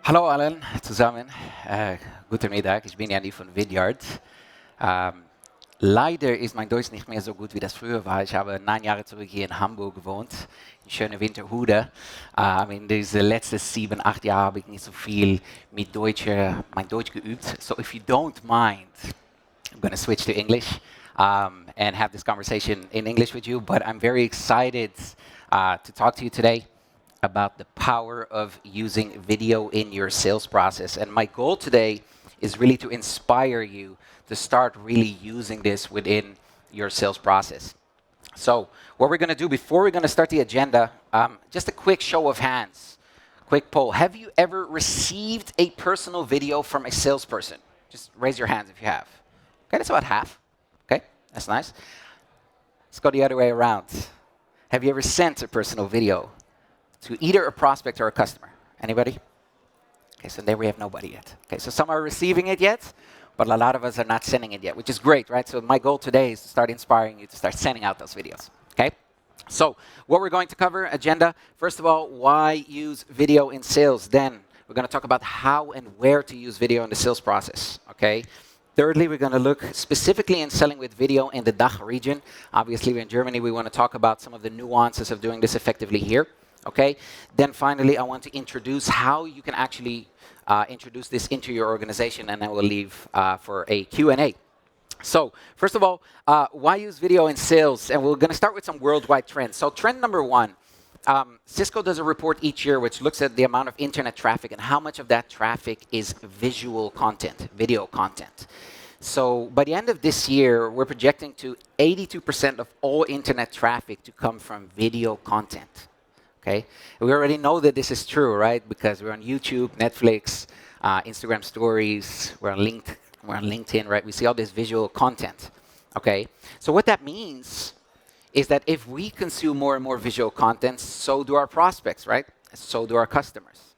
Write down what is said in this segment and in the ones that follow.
Hallo allen zusammen. Guten Mittag, ich bin Yaniv von Vidyard. Leider ist mein Deutsch nicht mehr so gut, wie das früher war. Ich habe 9 Jahre zurück hier in Hamburg gewohnt, in schöne Winterhude. In diese letzten 7, 8 Jahre habe ich nicht so viel mit mein Deutsch geübt. So if you don't mind, I'm going to switch to English and have this conversation in English with you. But I'm very excited to talk to you today about the power of using video in your sales process. And my goal today is really to inspire you to start really using this within your sales process. So what we're going to do before we're going to start the agenda, just a quick show of hands, quick poll. Have you ever received a personal video from a salesperson? Just raise your hands if you have. Okay, that's about half. Okay, that's nice. Let's go the other way around. Have you ever sent a personal video to either a prospect or a customer? Anybody? Okay, so there we have nobody yet. Okay, so some are receiving it yet, but a lot of us are not sending it yet, which is great, right? So my goal today is to start inspiring you to start sending out those videos, okay? So what we're going to cover, agenda, first of all, why use video in sales? Then we're going to talk about how and where to use video in the sales process, okay? Thirdly, we're going to look specifically in selling with video in the DACH region. Obviously, we're in Germany. We want to talk about some of the nuances of doing this effectively here. Okay. Then finally, I want to introduce how you can actually introduce this into your organization, and then we'll leave for a Q&A. So first of all, why use video in sales? And we're going to start with some worldwide trends. So trend number one, Cisco does a report each year which looks at the amount of internet traffic and how much of that traffic is visual content, video content. So by the end of this year, we're projecting to 82% of all internet traffic to come from video content. Okay? We already know that this is true, right? Because we're on YouTube, Netflix, Instagram stories, we're on LinkedIn, right? We see all this visual content. Okay? So what that means is that if we consume more and more visual content, so do our prospects, right? So do our customers.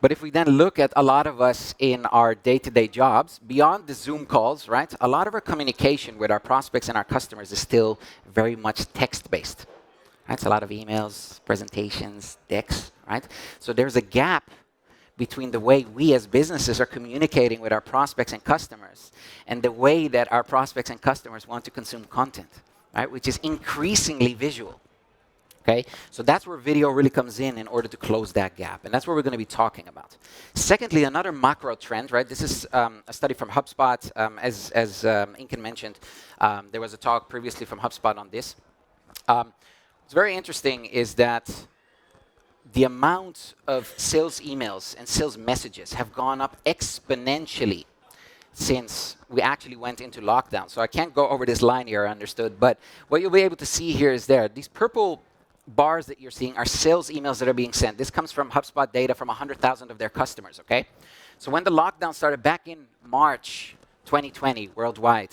But if we then look at a lot of us in our day-to-day jobs, beyond the Zoom calls, right? A lot of our communication with our prospects and our customers is still very much text-based. Right? It's a lot of emails, presentations, decks, right? So there's a gap between the way we as businesses are communicating with our prospects and customers and the way that our prospects and customers want to consume content, right? Which is increasingly visual. Okay? So that's where video really comes in order to close that gap. And that's what we're going to be talking about. Secondly, another macro trend, right? This is a study from Hubspot. As Inken mentioned, there was a talk previously from Hubspot on this. What's very interesting is that the amount of sales emails and sales messages have gone up exponentially since we actually went into lockdown. So I can't go over this line here, I understood, but what you'll be able to see here is these purple bars that you're seeing are sales emails that are being sent. This comes from HubSpot data from 100,000 of their customers, okay? So when the lockdown started back in March 2020 worldwide,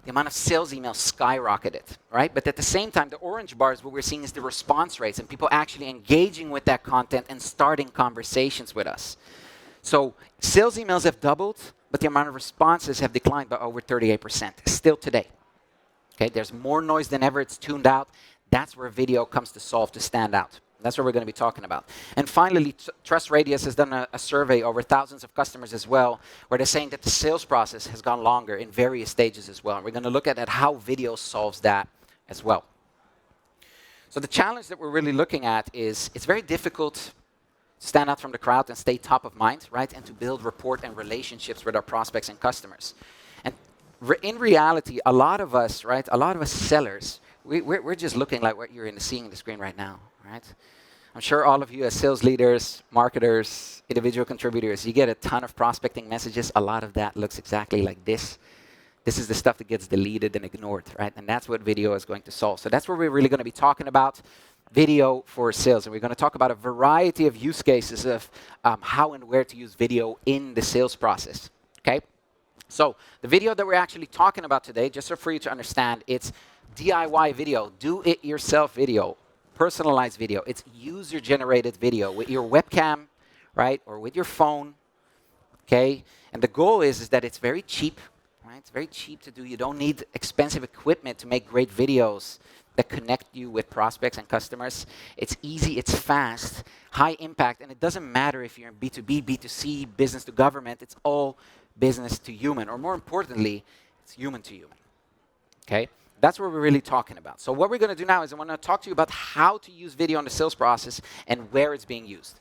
the amount of sales emails skyrocketed, right? But at the same time, the orange bars, what we're seeing is the response rates and people actually engaging with that content and starting conversations with us. So sales emails have doubled, but the amount of responses have declined by over 38%, still today. Okay, there's more noise than ever, it's tuned out. That's where video comes to solve, to stand out. That's what we're going to be talking about. And finally, Trust Radius has done a survey over thousands of customers as well, where they're saying that the sales process has gone longer in various stages as well. And we're going to look at how video solves that as well. So the challenge that we're really looking at is it's very difficult to stand out from the crowd and stay top of mind, right? And to build rapport and relationships with our prospects and customers. And in reality, a lot of us, right? A lot of us sellers, we're just looking like what you're seeing on the screen right now, right? I'm sure all of you as sales leaders, marketers, individual contributors, you get a ton of prospecting messages. A lot of that looks exactly like this. This is the stuff that gets deleted and ignored, right? And that's what video is going to solve. So that's what we're really going to be talking about, video for sales. And we're going to talk about a variety of use cases of how and where to use video in the sales process, okay? So the video that we're actually talking about today, just so for you to understand, it's DIY video, do-it-yourself video. Personalized video. It's user-generated video with your webcam, right, or with your phone, okay? And the goal is that it's very cheap, right? It's very cheap to do. You don't need expensive equipment to make great videos. that connect you with prospects and customers. It's easy, it's fast, high impact, and it doesn't matter if you're in B2B, B2C, business to government, it's all business to human, or more importantly, it's human to human, okay? That's what we're really talking about. So what we're gonna do now is I wanna talk to you about how to use video in the sales process and where it's being used.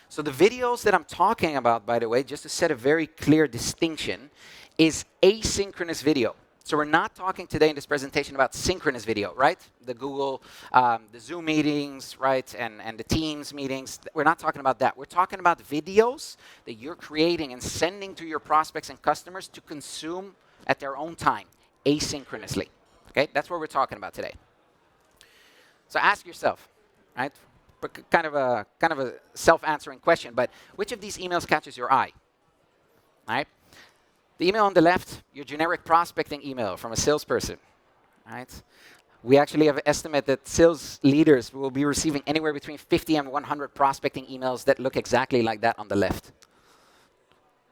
So the videos that I'm talking about, by the way, just to set a very clear distinction, is asynchronous video. So we're not talking today in this presentation about synchronous video, right? The Google, the Zoom meetings, right? And the Teams meetings. We're not talking about that. We're talking about videos that you're creating and sending to your prospects and customers to consume at their own time, asynchronously. Okay, that's what we're talking about today. So ask yourself, right? Kind of a self-answering question, but which of these emails catches your eye? All right? The email on the left, your generic prospecting email from a salesperson, right? We actually have an estimate that sales leaders will be receiving anywhere between 50 and 100 prospecting emails that look exactly like that on the left.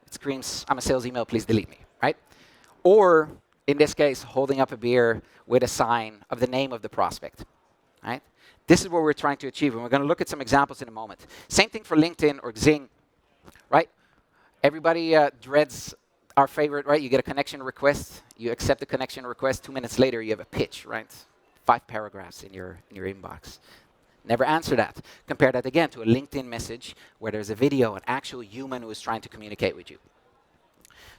It screams, I'm a sales email, please delete me, right? Or, in this case, holding up a beer with a sign of the name of the prospect, right? This is what we're trying to achieve, and we're going to look at some examples in a moment. Same thing for LinkedIn or Xing, right? Everybody dreads our favorite, right? You get a connection request, you accept the connection request, 2 minutes later you have a pitch, right? 5 paragraphs in your inbox. Never answer that. Compare that again to a LinkedIn message where there's a video, an actual human who is trying to communicate with you.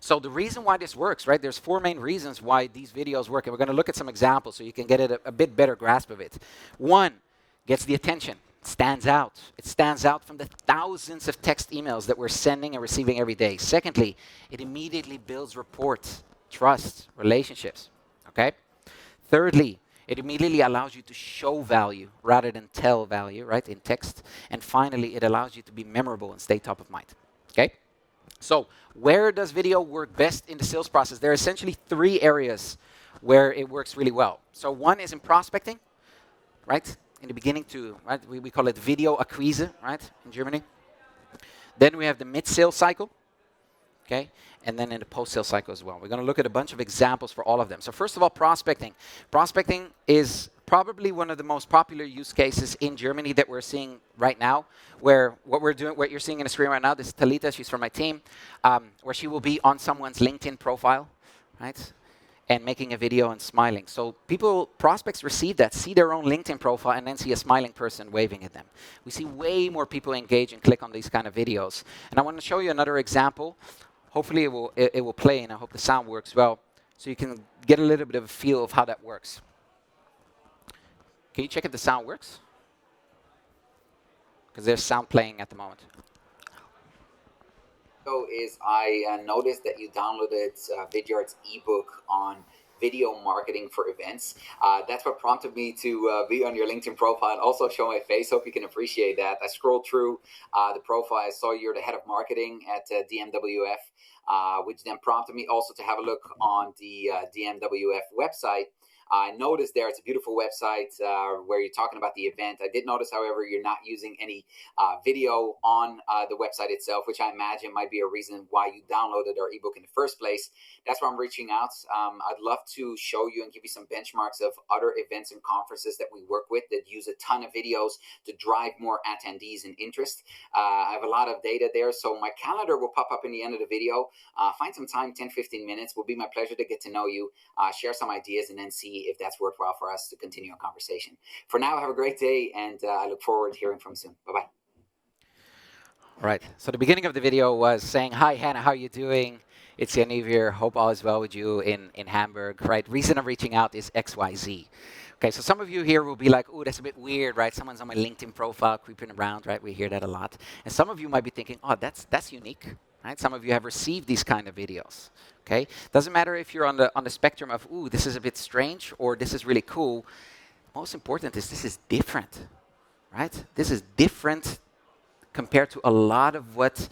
So the reason why this works, right? There's 4 main reasons why these videos work, and we're going to look at some examples so you can get a bit better grasp of it. 1, gets the attention, stands out. It stands out from the thousands of text emails that we're sending and receiving every day. Secondly, it immediately builds rapport, trust, relationships, okay? Thirdly, it immediately allows you to show value rather than tell value, right, in text. And finally, it allows you to be memorable and stay top of mind, okay? So where does video work best in the sales process? There are essentially 3 areas where it works really well. So 1 is in prospecting, right? In the beginning right? We call it video Akquise, right, in Germany. Then we have the mid-sales cycle, okay? And then in the post-sales cycle as well. We're going to look at a bunch of examples for all of them. So first of all, prospecting. Prospecting is probably one of the most popular use cases in Germany that we're seeing right now, where what you're seeing in the screen right now, this is Talita, she's from my team, where she will be on someone's LinkedIn profile, right? And making a video and smiling. So prospects receive that, see their own LinkedIn profile, and then see a smiling person waving at them. We see way more people engage and click on these kind of videos. And I want to show you another example. Hopefully it will play, and I hope the sound works well, so you can get a little bit of a feel of how that works. Can you check if the sound works? Because there's sound playing at the moment. Is I noticed that you downloaded Vidyard's ebook on video marketing for events. That's what prompted me to be on your LinkedIn profile and also show my face. Hope you can appreciate that. I scrolled through the profile. I saw you're the head of marketing at DMWF, which then prompted me also to have a look on the DMWF website. I noticed there it's a beautiful website where you're talking about the event. I did notice, however, you're not using any video on the website itself, which I imagine might be a reason why you downloaded our ebook in the first place. That's why I'm reaching out. I'd love to show you and give you some benchmarks of other events and conferences that we work with that use a ton of videos to drive more attendees and interest. I have a lot of data there, so my calendar will pop up in the end of the video. Find some time, 10-15 minutes. It will be my pleasure to get to know you, share some ideas, and then see if that's worthwhile for us to continue our conversation. For now, have a great day, and I look forward to hearing from you soon. Bye-bye. All right, so the beginning of the video was saying, hi, Hannah, how are you doing? It's Yaniv here. Hope all is well with you in Hamburg, right? Reason I'm reaching out is XYZ. Okay, so some of you here will be like, ooh, that's a bit weird, right? Someone's on my LinkedIn profile creeping around, right? We hear that a lot. And some of you might be thinking, oh, that's unique, right? Some of you have received these kind of videos, okay? Doesn't matter if you're on the spectrum of, ooh, this is a bit strange, or this is really cool. Most important is this is different, right? This is different compared to a lot of what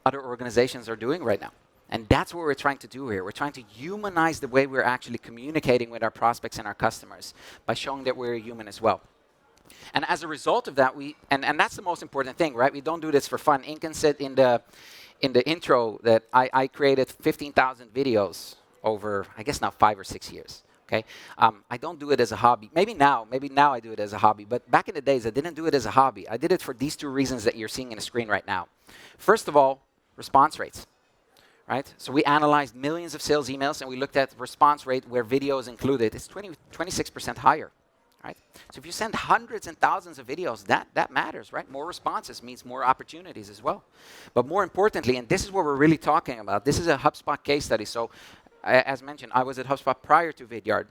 other organizations are doing right now. And that's what we're trying to do here. We're trying to humanize the way we're actually communicating with our prospects and our customers by showing that we're human as well. And as a result of that, and that's the most important thing, right? We don't do this for fun. Inken said in the intro that I created 15,000 videos over, I guess now 5 or 6 years. Okay, I don't do it as a hobby. Maybe now I do it as a hobby, but back in the days I didn't do it as a hobby. I did it for these two reasons that you're seeing in the screen right now. First of all, response rates, right? So we analyzed millions of sales emails and we looked at response rate where video is included. It's 26% higher, right? So if you send hundreds and thousands of videos, that matters, right? More responses means more opportunities as well. But more importantly, and this is what we're really talking about, this is a HubSpot case study. So as mentioned, I was at HubSpot prior to Vidyard.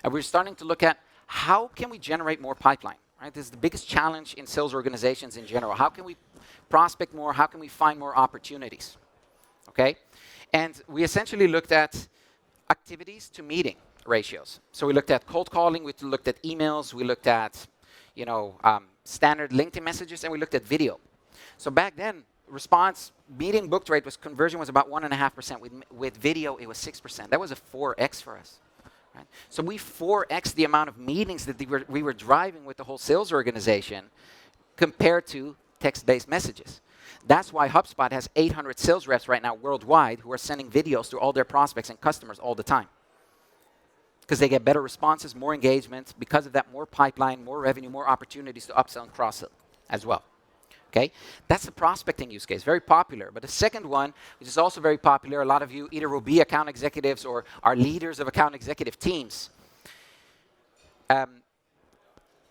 And we're starting to look at how can we generate more pipeline, right? This is the biggest challenge in sales organizations in general. How can we prospect more? How can we find more opportunities? Okay? And we essentially looked at activities to meeting ratios. So we looked at cold calling, we looked at emails, we looked at, standard LinkedIn messages, and we looked at video. So back then, response meeting booked rate conversion was about 1.5%. With video, it was 6%. That was a 4x for us. Right? So we 4x the amount of meetings that we were driving with the whole sales organization compared to text-based messages. That's why HubSpot has 800 sales reps right now worldwide who are sending videos to all their prospects and customers all the time. Because they get better responses, more engagement. Because of that, more pipeline, more revenue, more opportunities to upsell and cross-sell as well. Okay, that's the prospecting use case, very popular. But the second one, which is also very popular, a lot of you either will be account executives or are leaders of account executive teams. A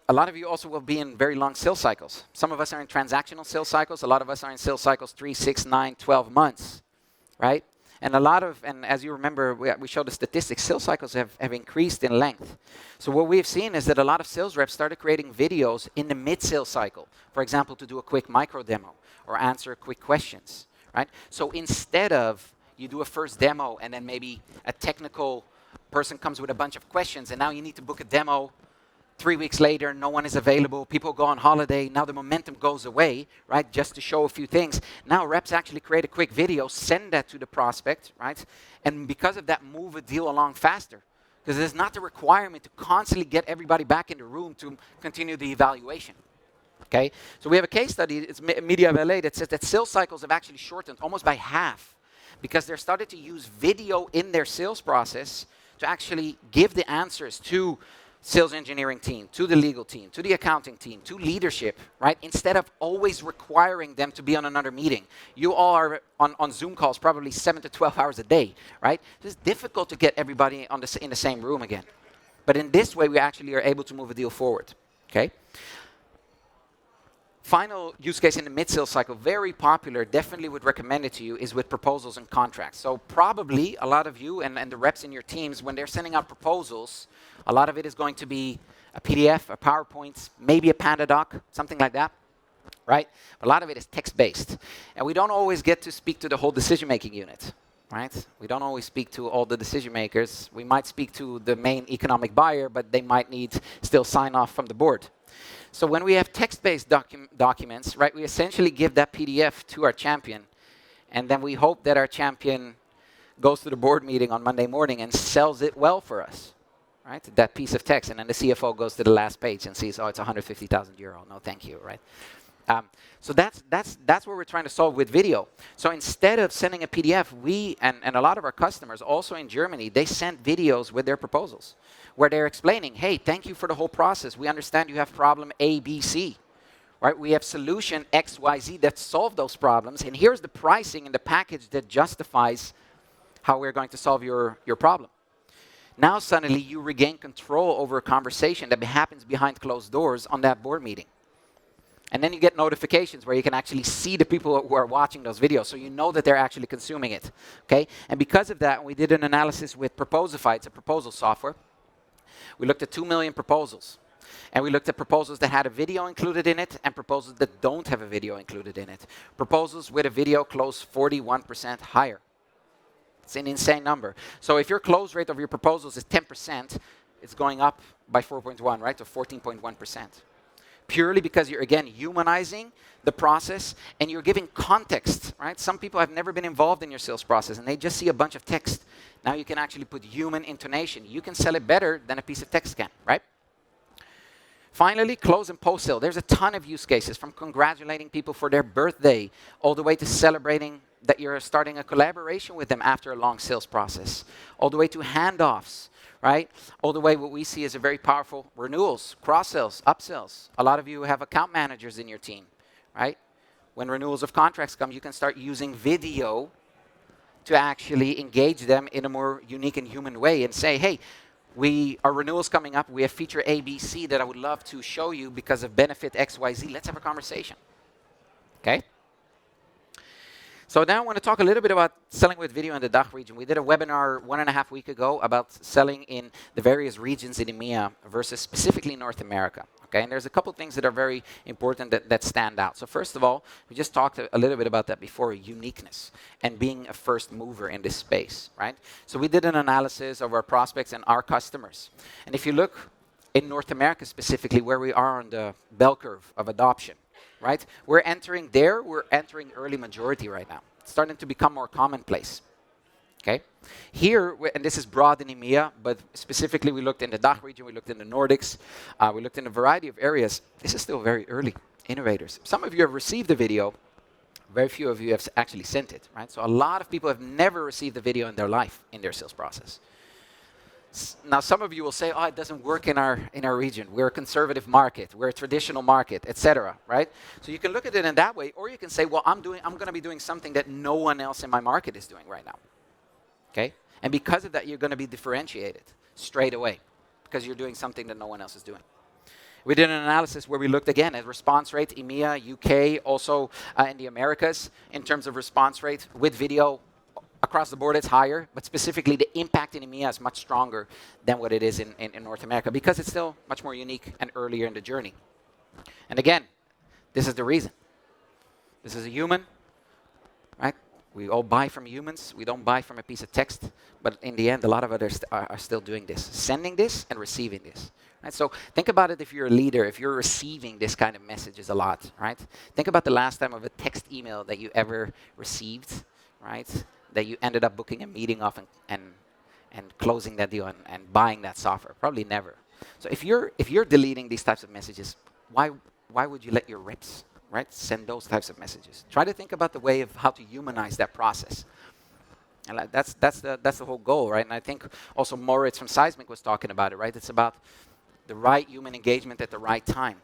lot of you also will be in very long sales cycles. Some of us are in transactional sales cycles. A lot of us are in sales cycles 3, 6, 9, 12 months, right? And as you remember, we showed the statistics, sales cycles have increased in length. So what we've seen is that a lot of sales reps started creating videos in the mid-sales cycle. For example, to do a quick micro demo or answer quick questions, right? So instead of you do a first demo and then maybe a technical person comes with a bunch of questions and now you need to book a demo 3 weeks later, no one is available, people go on holiday, now the momentum goes away, right, just to show a few things. Now reps actually create a quick video, send that to the prospect, right, and because of that, move a deal along faster. Because there's not the requirement to constantly get everybody back in the room to continue the evaluation. Okay, so we have a case study, it's Media of LA, that says that sales cycles have actually shortened almost by half because they're started to use video in their sales process to actually give the answers to sales engineering team, to the legal team, to the accounting team, to leadership, right? Instead of always requiring them to be on another meeting. You all are on Zoom calls probably 7 to 12 hours a day, right? It's difficult to get everybody in the same room again. But in this way, we actually are able to move a deal forward, okay? Final use case in the mid-sales cycle, very popular, definitely would recommend it to you, is with proposals and contracts. So probably a lot of you and the reps in your teams, when they're sending out proposals, a lot of it is going to be a PDF, a PowerPoint, maybe a Panda doc, something like that, right? A lot of it is text-based. And we don't always get to speak to the whole decision-making unit, right? We don't always speak to all the decision makers. We might speak to the main economic buyer, but they might need still sign-off from the board. So when we have text-based documents, right, we essentially give that PDF to our champion, and then we hope that our champion goes to the board meeting on Monday morning and sells it well for us, right, that piece of text, and then the CFO goes to the last page and sees, oh, it's 150,000 euro. No, thank you, right? So that's what we're trying to solve with video. So instead of sending a PDF, we, and a lot of our customers, also in Germany, they send videos with their proposals, where they're explaining, hey, thank you for the whole process. We understand you have problem A, B, C, right? We have solution X, Y, Z that solve those problems, and here's the pricing and the package that justifies how we're going to solve your problem. Now suddenly you regain control over a conversation that happens behind closed doors on that board meeting. And then you get notifications where you can actually see the people who are watching those videos, so you know that they're actually consuming it, okay? And because of that, we did an analysis with Proposify, it's a proposal software. We looked at 2 million proposals. And we looked at proposals that had a video included in it and proposals that don't have a video included in it. Proposals with a video close 41% higher. It's an insane number. So if your close rate of your proposals is 10%, it's going up by 4.1, right, to 14.1%. Purely because you're, again, humanizing the process and you're giving context, right? Some people have never been involved in your sales process and they just see a bunch of text. Now you can actually put human intonation. You can sell it better than a piece of text can, right? Finally, close and post-sale. There's a ton of use cases, from congratulating people for their birthday all the way to celebrating that you're starting a collaboration with them after a long sales process, all the way to handoffs, right? All the way what we see is a very powerful renewals, cross-sells, upsells. A lot of you have account managers in your team, right? When renewals of contracts come, you can start using video to actually engage them in a more unique and human way and say, hey, our renewals coming up, we have feature ABC that I would love to show you because of benefit XYZ. Let's have a conversation, okay? So now I want to talk a little bit about selling with video in the DACH region. We did a webinar 1.5 weeks ago about selling in the various regions in EMEA versus specifically North America. Okay, and there's a couple things that are very important that stand out. So first of all, we just talked a little bit about that before, uniqueness and being a first mover in this space, right? So we did an analysis of our prospects and our customers. And if you look in North America specifically, where we are on the bell curve of adoption, right? We're entering early majority right now. It's starting to become more commonplace. Okay? Here, and this is broad in EMEA, but specifically we looked in the DACH region, we looked in the Nordics, we looked in a variety of areas. This is still very early. Innovators. Some of you have received the video, very few of you have actually sent it, right? So a lot of people have never received the video in their life, in their sales process. Now, some of you will say, oh, it doesn't work in our region. We're a conservative market. We're a traditional market, etc. Right? So you can look at it in that way, or you can say, well, I'm going to be doing something that no one else in my market is doing right now. Okay? And because of that, you're going to be differentiated straight away because you're doing something that no one else is doing. We did an analysis where we looked again at response rate, EMEA, UK, also in the Americas, in terms of response rate with video. Across the board, it's higher, but specifically the impact in EMEA is much stronger than what it is in North America because it's still much more unique and earlier in the journey. And again, this is the reason. This is a human, right? We all buy from humans. We don't buy from a piece of text. But in the end, a lot of others are still doing this, sending this and receiving this. Right? So think about it if you're a leader, if you're receiving this kind of messages a lot, right? Think about the last time of a text email that you ever received, right? That you ended up booking a meeting off and closing that deal and buying that software. Probably never. So if you're deleting these types of messages, why would you let your reps, right, send those types of messages? Try to think about the way of how to humanize that process. And that's the whole goal, right? And I think also Moritz from Seismic was talking about it, right? It's about the right human engagement at the right time.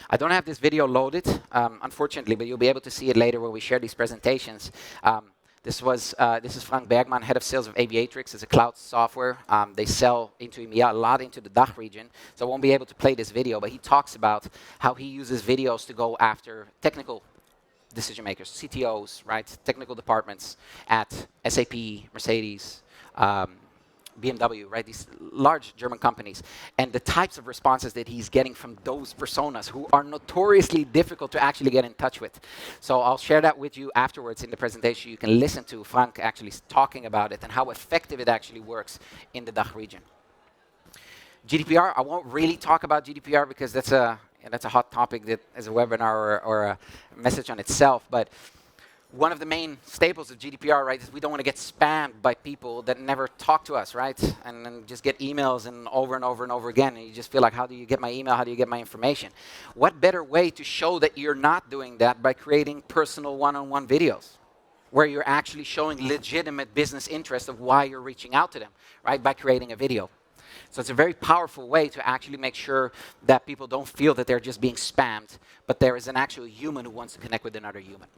I don't have this video loaded, unfortunately, but you'll be able to see it later when we share these presentations. This is Frank Bergman, head of sales of Aviatrix. It's a cloud software. They sell into EMEA, a lot into the DACH region. So I won't be able to play this video, but he talks about how he uses videos to go after technical decision makers, CTOs, right? Technical departments at SAP, Mercedes, BMW, right? These large German companies, and the types of responses that he's getting from those personas who are notoriously difficult to actually get in touch with. So I'll share that with you afterwards in the presentation. You can listen to Frank actually talking about it and how effective it actually works in the DACH region. GDPR, I won't really talk about GDPR because that's a hot topic that is a webinar or a message on itself, but one of the main staples of GDPR, right, is we don't want to get spammed by people that never talk to us, right? And then just get emails and over and over again. And you just feel like, how do you get my email? How do you get my information? What better way to show that you're not doing that by creating personal one-on-one videos where you're actually showing legitimate business interest of why you're reaching out to them, right, by creating a video. So it's a very powerful way to actually make sure that people don't feel that they're just being spammed, but there is an actual human who wants to connect with another human.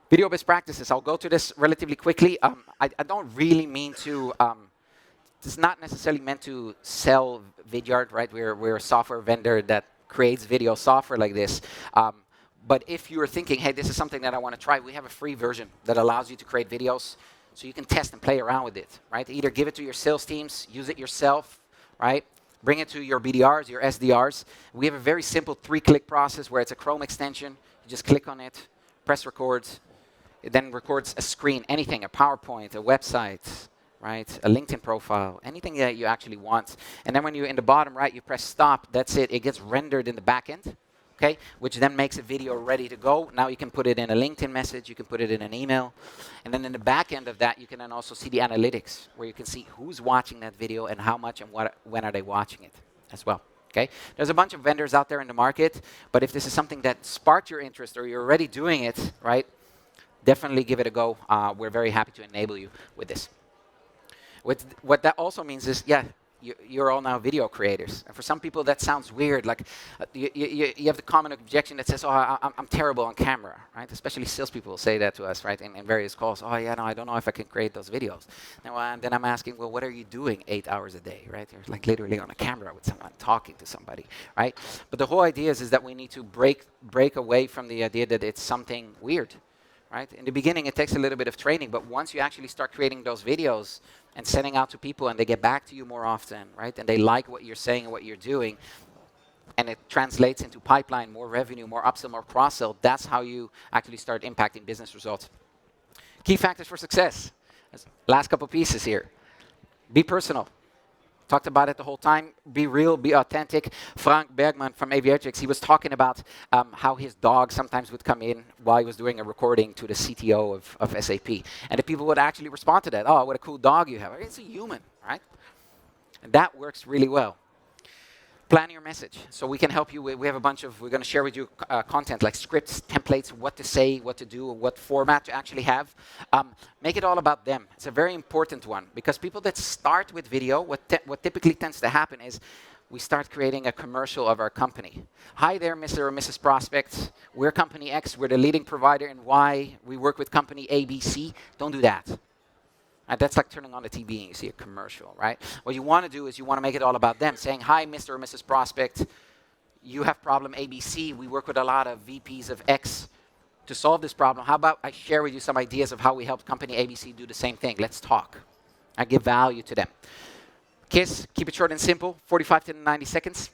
Video best practices. I'll go to this relatively quickly. I don't really mean to, it's not necessarily meant to sell Vidyard, right? We're a software vendor that creates video software like this. But if you're thinking, hey, this is something that I want to try, we have a free version that allows you to create videos so you can test and play around with it, right? Either give it to your sales teams, use it yourself, right? Bring it to your BDRs, your SDRs. We have a very simple 3-click process where it's a Chrome extension. You just click on it, press record. It then records a screen, anything, a PowerPoint, a website, right, a LinkedIn profile, anything that you actually want. And then when you're in the bottom right, you press stop. That's it. It gets rendered in the back end, okay, which then makes a video ready to go. Now you can put it in a LinkedIn message. You can put it in an email. And then in the back end of that, you can then also see the analytics where you can see who's watching that video and how much and when are they watching it as well. Okay, there's a bunch of vendors out there in the market, but if this is something that sparked your interest or you're already doing it, right, definitely give it a go. We're very happy to enable you with this. What that also means is, yeah, you're all now video creators. And for some people that sounds weird, like you have the common objection that says, oh, I'm terrible on camera, right? Especially salespeople say that to us, right, in various calls. Oh, yeah, no, I don't know if I can create those videos. And then I'm asking, well, what are you doing 8 hours a day, right? You're like literally on a camera with someone talking to somebody, right? But the whole idea is that we need to break away from the idea that it's something weird, right? In the beginning, it takes a little bit of training, but once you actually start creating those videos and sending out to people and they get back to you more often, right? And they like what you're saying and what you're doing, and it translates into pipeline, more revenue, more upsell, more cross-sell, that's how you actually start impacting business results. Key factors for success. Last couple pieces here. Be personal. Talked about it the whole time. Be real, be authentic. Frank Bergman from Aviatrix, he was talking about how his dog sometimes would come in while he was doing a recording to the CTO of SAP. And the people would actually respond to that. Oh, what a cool dog you have. It's a human, right? And that works really well. Plan your message. So we can help you. We have a bunch of, we're going to share with you content like scripts, templates, what to say, what to do, what format to actually have. Make it all about them. It's a very important one because people that start with video, what typically tends to happen is we start creating a commercial of our company. Hi there, Mr. or Mrs. Prospect. We're company X. We're the leading provider in Y. We work with company ABC. Don't do that. That's like turning on the TV and you see a commercial, right? What you want to do is you want to make it all about them, saying, hi, Mr. or Mrs. Prospect, you have problem ABC. We work with a lot of VPs of X to solve this problem. How about I share with you some ideas of how we help company ABC do the same thing? Let's talk. I give value to them. KISS, keep it short and simple, 45 to 90 seconds.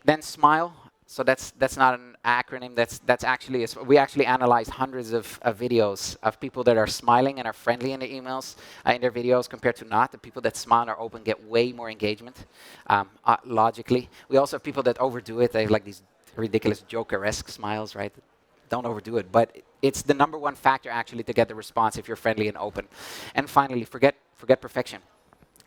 Then smile. So that's not an acronym. That's actually we actually analyzed hundreds of videos of people that are smiling and are friendly in their emails, in their videos compared to not. The people that smile and are open get way more engagement, logically. We also have people that overdo it. They have like these ridiculous Joker-esque smiles, right? Don't overdo it, but it's the number one factor actually to get the response if you're friendly and open. And finally, forget perfection.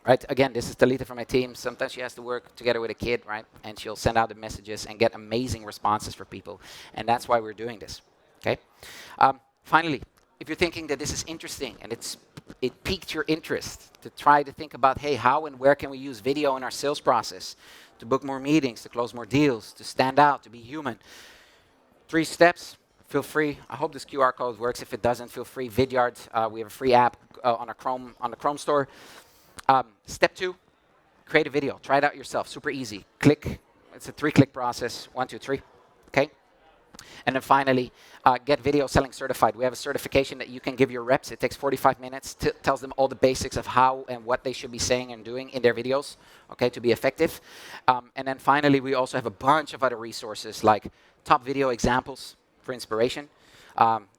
Right? Again, this is Talita from my team. Sometimes she has to work together with a kid, right? And she'll send out the messages and get amazing responses for people. And that's why we're doing this. Okay? Finally, if you're thinking that this is interesting and it piqued your interest to try to think about, hey, how and where can we use video in our sales process to book more meetings, to close more deals, to stand out, to be human. 3 steps. Feel free. I hope this QR code works. If it doesn't, feel free. Vidyard, we have a free app on the Chrome store. Step 2, create a video. Try it out yourself. Super easy. Click. It's a 3-click process. 1, 2, 3. Okay? And then finally, get video selling certified. We have a certification that you can give your reps. It takes 45 minutes. Tells them all the basics of how and what they should be saying and doing in their videos, okay, to be effective. And then finally, we also have a bunch of other resources like top video examples for inspiration,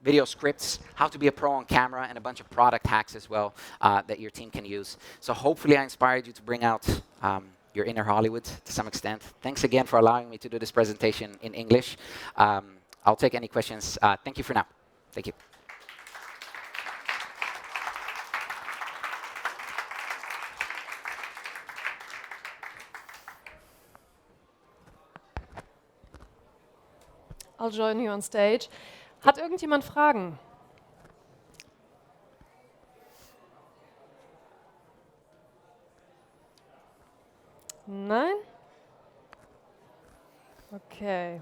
video scripts, how to be a pro on camera, and a bunch of product hacks as well that your team can use. So hopefully I inspired you to bring out your inner Hollywood to some extent. Thanks again for allowing me to do this presentation in English. I'll take any questions. Thank you for now. Thank you. I'll join you on stage. Hat irgendjemand Fragen? Nein? Okay.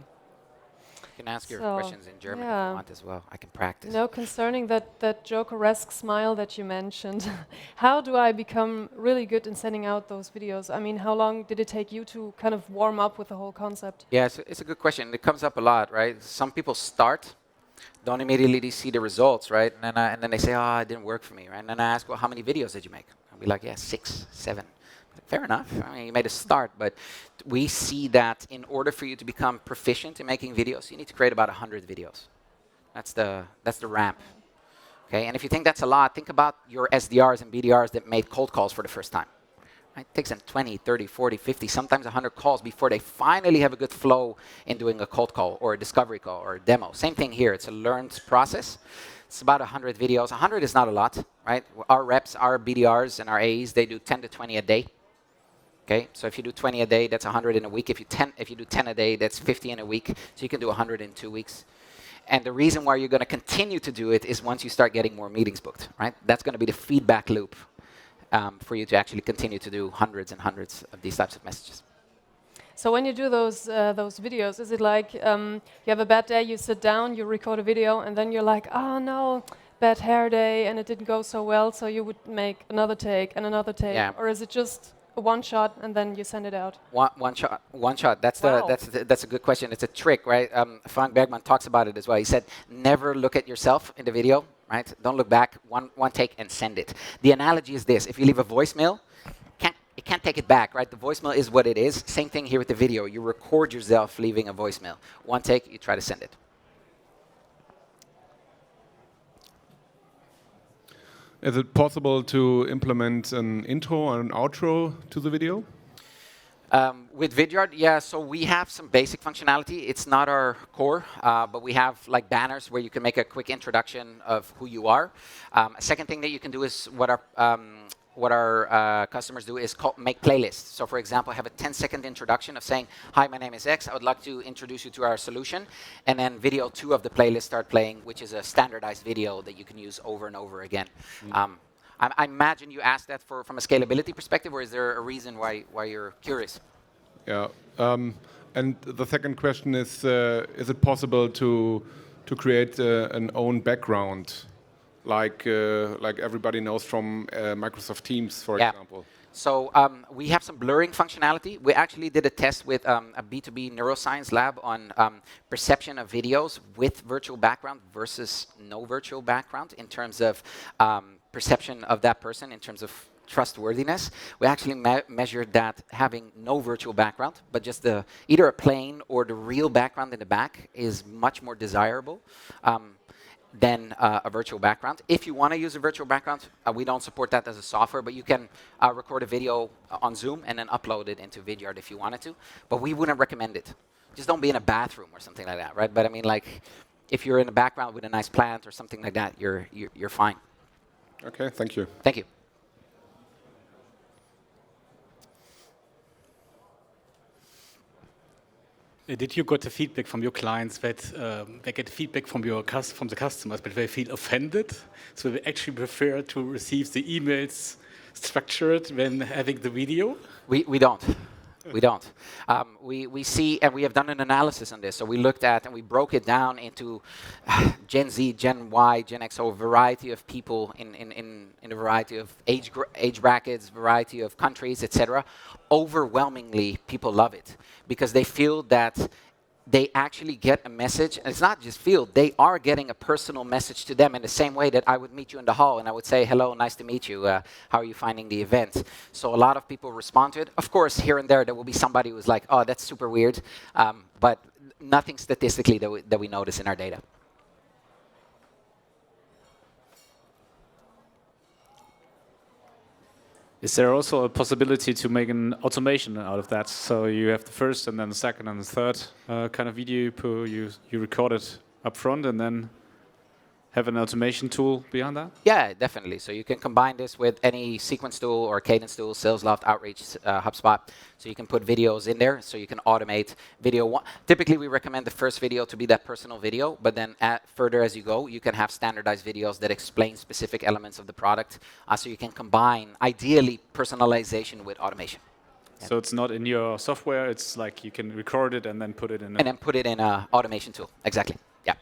You can ask your questions in German if you want as well. I can practice. No, concerning that Joker-esque smile that you mentioned, how do I become really good in sending out those videos? I mean, how long did it take you to kind of warm up with the whole concept? Yeah, it's a good question. It comes up a lot, right? Some people start, don't immediately see the results, right? And then they say, oh, it didn't work for me, right? And then I ask, well, how many videos did you make? I'll be like, yeah, 6, 7. Fair enough. I mean, you made a start, but we see that in order for you to become proficient in making videos, you need to create about 100 videos. That's the ramp. Okay, and if you think that's a lot, think about your SDRs and BDRs that made cold calls for the first time. Right? It takes them 20, 30, 40, 50, sometimes 100 calls before they finally have a good flow in doing a cold call or a discovery call or a demo. Same thing here. It's a learned process. It's about 100 videos. 100 is not a lot, right? Our reps, our BDRs, and our AEs, they do 10 to 20 a day. Okay, so if you do 20 a day, that's 100 in a week. If you do 10 a day, that's 50 in a week. So you can do 100 in 2 weeks. And the reason why you're going to continue to do it is once you start getting more meetings booked, right? That's going to be the feedback loop. for you to actually continue to do hundreds and hundreds of these types of messages. So when you do those videos, is it like you have a bad day, you sit down, you record a video, and then you're like, oh no, bad hair day, and it didn't go so well, so you would make another take and another take, Yeah. or is it just a one shot and then you send it out? One shot. That's Wow. that's a good question. It's a trick, right? Frank Bergman talks about it as well. He said, never look at yourself in the video, right? Don't look back. One take and send it. The analogy is this: if you leave a voicemail, it can't take it back, right? The voicemail is what it is. Same thing here with the video. You record yourself leaving a voicemail. One take, you try to send it. Is it possible to implement an intro or an outro to the video? With Vidyard, yeah, so we have some basic functionality. It's not our core, but we have like banners where you can make a quick introduction of who you are. A second thing that you can do is what our customers do is make playlists. So for example, have a 10-second introduction of saying, hi, my name is X. I would like to introduce you to our solution. And then video 2 of the playlist start playing, which is a standardized video that you can use over and over again. I imagine you asked that from a scalability perspective, or is there a reason why you're curious? Yeah. And the second question is it possible to create an own background? Like everybody knows from Microsoft Teams, for example. So we have some blurring functionality. We actually did a test with a B2B neuroscience lab on perception of videos with virtual background versus no virtual background in terms of perception of that person in terms of trustworthiness. We actually measured that having no virtual background, but just either a plain or the real background in the back is much more desirable than a virtual background. If you want to use a virtual background, we don't support that as a software, but you can record a video on Zoom and then upload it into Vidyard if you wanted to. But we wouldn't recommend it. Just don't be in a bathroom or something like that, right? But I mean, like, if you're in a background with a nice plant or something like that, you're fine. Okay, thank you. Thank you. Did you get the feedback from your clients that they get feedback from the customers, but they feel offended? So they actually prefer to receive the emails structured when having the video? We don't. We don't. We see, and we have done an analysis on this. So we looked at and we broke it down into Gen Z, Gen Y, Gen X, so a variety of people in a variety of age brackets, variety of countries, etc. Overwhelmingly, people love it because they feel that they actually get a message, and it's not just feel, they are getting a personal message to them in the same way that I would meet you in the hall and I would say, hello, nice to meet you, how are you finding the event? So a lot of people respond to it. Of course, here and there will be somebody who's like, oh, that's super weird, but nothing statistically that we notice in our data. Is there also a possibility to make an automation out of that? So you have the first and then the second and the third kind of video you record it up front and then have an automation tool beyond that? Yeah, definitely. So you can combine this with any sequence tool or cadence tool, SalesLoft, Outreach, HubSpot. So you can put videos in there so you can automate video. Typically, we recommend the first video to be that personal video, but then further as you go, you can have standardized videos that explain specific elements of the product. So you can combine, ideally, personalization with automation. So it's not in your software, it's like you can record it and then put it in and then put it in an automation tool, exactly. Yeah.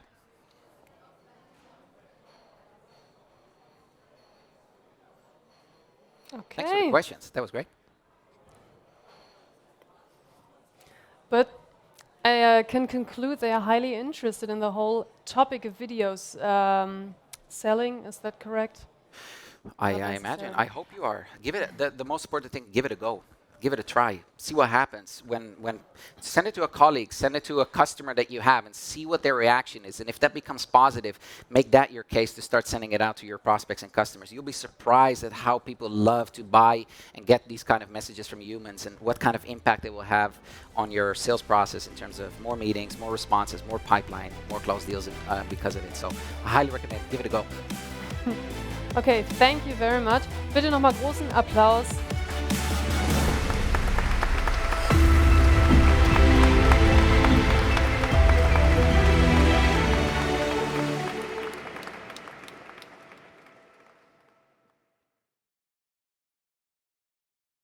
Okay. Thanks for the questions. That was great. But I can conclude they are highly interested in the whole topic of videos selling. Is that correct? I imagine. I hope you are. Give it the most important thing. Give it a go. Give it a try. See what happens. When send it to a colleague, send it to a customer that you have, and see what their reaction is. And if that becomes positive, make that your case to start sending it out to your prospects and customers. You'll be surprised at how people love to buy and get these kind of messages from humans, and what kind of impact it will have on your sales process in terms of more meetings, more responses, more pipeline, more closed deals because of it. So I highly recommend. Give it a go. Okay, thank you very much. Bitte nochmal großen Applaus